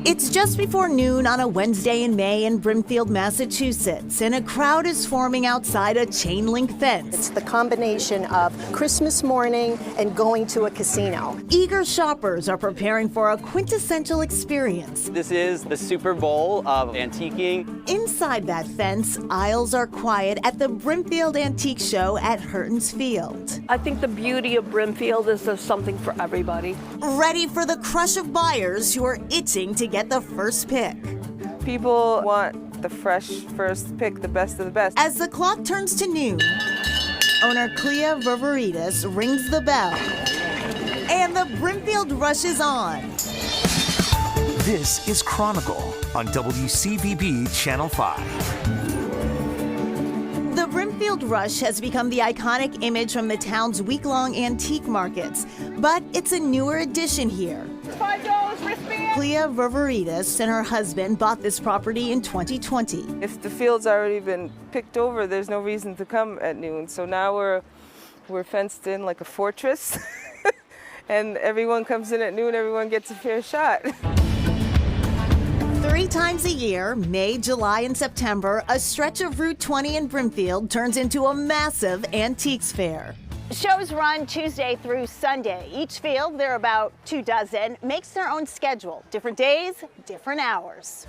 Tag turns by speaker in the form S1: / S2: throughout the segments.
S1: It's just before noon on a Wednesday in May in Brimfield, Massachusetts, and a crowd is forming outside a chain link fence.
S2: It's the combination of Christmas morning and going to a casino.
S1: Eager shoppers are preparing for a quintessential experience.
S3: This is the Super Bowl of antiquing.
S1: Inside that fence, aisles are quiet at the Brimfield Antique Show at Hurton's Field.
S4: I think the beauty of Brimfield is there's something for everybody.
S1: Ready for the crush of buyers who are itching to get the first pick.
S5: People want the fresh first pick, the best of the best.
S1: As the clock turns to noon, owner Clea Ververidis rings the bell, and the Brimfield rush is on.
S6: This is Chronicle on WCVB Channel 5.
S1: The Brimfield Rush has become the iconic image from the town's week-long antique markets, but it's a newer addition here.
S5: $5 wristband.
S1: Clea Ververidis and her husband bought this property in 2020.
S5: If the field's already been picked over, there's no reason to come at noon. So now we're fenced in like a fortress, and everyone comes in at noon, everyone gets a fair shot.
S1: 3 times a year, May, July, and September, a stretch of Route 20 in Brimfield turns into a massive antiques fair.
S7: Shows run Tuesday through Sunday. Each field, there are about 24, makes their own schedule. Different days, different hours.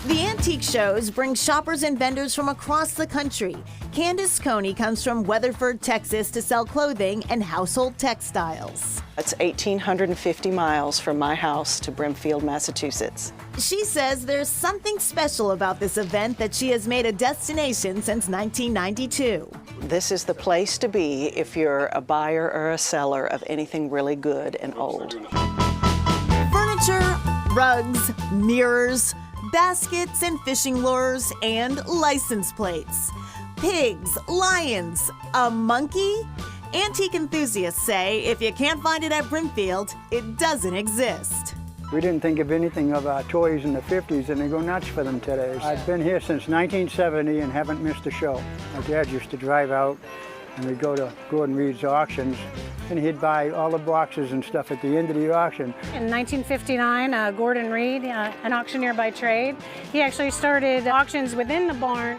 S1: The antique shows bring shoppers and vendors from across the country. Candace Coney comes from Weatherford, Texas to sell clothing and household textiles.
S2: It's 1,850 miles from my house to Brimfield, Massachusetts.
S1: She says there's something special about this event that she has made a destination since 1992.
S2: This is the place to be if you're a buyer or a seller of anything really good and old.
S1: Furniture, rugs, mirrors, baskets and fishing lures, and license plates. Pigs, lions, a monkey? Antique enthusiasts say if you can't find it at Brimfield, it doesn't exist.
S8: We didn't think of anything of our toys in the 50s, and they go nuts for them today. I've been here since 1970 and haven't missed a show. My dad used to drive out, and we'd go to Gordon Reed's auctions, and he'd buy all the boxes and stuff at the end of the auction.
S9: In 1959, Gordon Reed, an auctioneer by trade, he actually started auctions within the barn.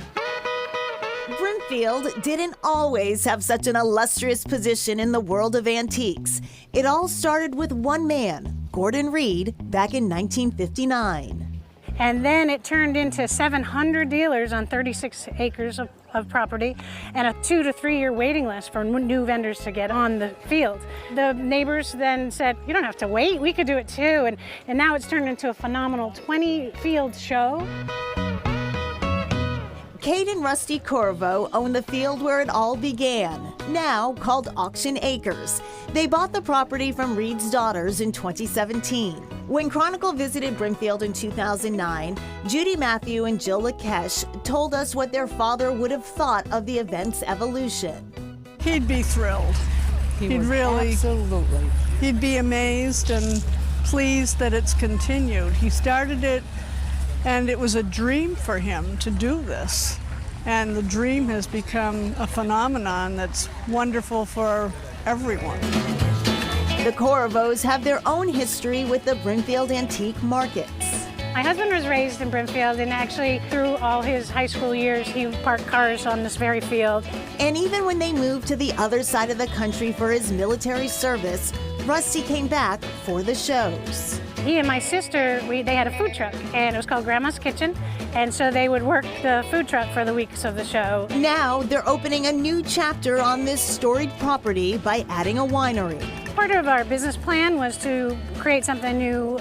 S1: Brimfield didn't always have such an illustrious position in the world of antiques. It all started with one man, Gordon Reed, back in 1959.
S9: And then it turned into 700 dealers on 36 acres of property and a 2 to 3 year waiting list for new vendors to get on the field. The neighbors then said, you don't have to wait, we could do it too. And now it's turned into a phenomenal 20 field show.
S1: Kate and Rusty Corvo own the field where it all began, now called Auction Acres. They bought the property from Reed's daughters in 2017. When Chronicle visited Brimfield in 2009, Judy Matthew and Jill Lakesh told us what their father would have thought of the event's evolution.
S10: He'd be thrilled. He'd really, absolutely. He'd be amazed and pleased that it's continued. He started it, and it was a dream for him to do this. And the dream has become a phenomenon that's wonderful for everyone.
S1: The Corvos have their own history with the Brimfield antique markets.
S9: My husband was raised in Brimfield, and actually through all his high school years, he parked cars on this very field.
S1: And even when they moved to the other side of the country for his military service, Rusty came back for the shows.
S9: He and my sister, they had a food truck, and it was called Grandma's Kitchen, and so they would work the food truck for the weeks of the show.
S1: Now they're opening a new chapter on this storied property by adding a winery.
S9: Part of our business plan was to create something new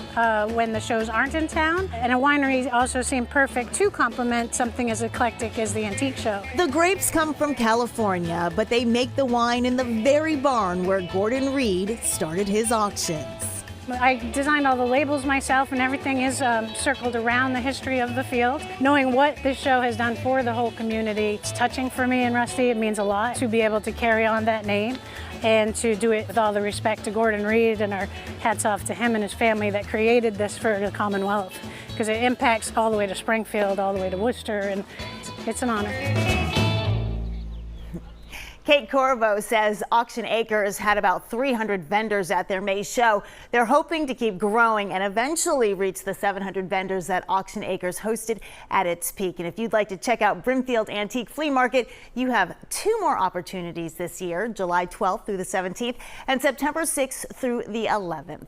S9: when the shows aren't in town, and a winery also seemed perfect to complement something as eclectic as the antique show.
S1: The grapes come from California, but they make the wine in the very barn where Gordon Reed started his auctions.
S9: I designed all the labels myself, and everything is circled around the history of the field. Knowing what this show has done for the whole community, it's touching for me and Rusty. It means a lot to be able to carry on that name and to do it with all the respect to Gordon Reed, and our hats off to him and his family that created this for the Commonwealth, because it impacts all the way to Springfield, all the way to Worcester, and it's an honor.
S1: Kate Corvo says Auction Acres had about 300 vendors at their May show. They're hoping to keep growing and eventually reach the 700 vendors that Auction Acres hosted at its peak. And if you'd like to check out Brimfield Antique Flea Market, you have 2 more opportunities this year, July 12th through the 17th and September 6th through the 11th.